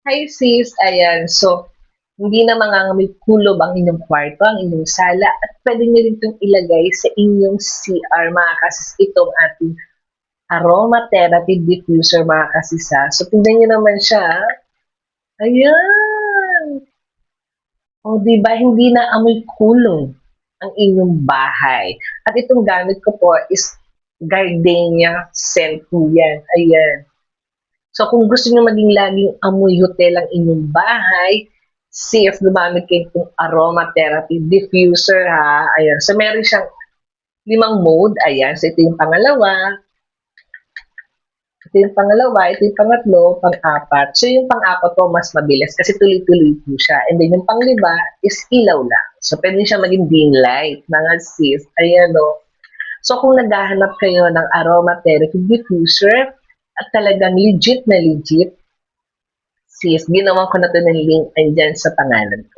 Hi sis, ayan. So, hindi na mangangamoy kulob ang inyong kwarto, ang inyong sala, at pwede nyo rin itong ilagay sa inyong CR, mga kasis, itong ating aromatherapy diffuser, mga kasisa. So, tingnan nyo naman siya. Ayan! O, di ba, hindi na amoy kulong ang inyong bahay. At itong gamit ko po is gardenia scent po yan. Ayan. So kung gusto niyo maging laging amoy hotel ang inyong bahay, safe gumamit kayo ng aromatherapy diffuser ha. Ayan. So meron siyang 5 mode. Ayan. So ito yung pangalawa, ito yung pangatlo, pang-apat. So yung pang-apat po mas mabilis kasi tuloy-tuloy po siya. And then yung pang-5 is ilaw lang. So pwede siya maging dim light, mga sis. Ayan o. So kung naghahanap kayo ng aromatherapy diffuser at talagang legit na legit, sis, ginawan ko na 'to ng link andyan sa pangalan ko.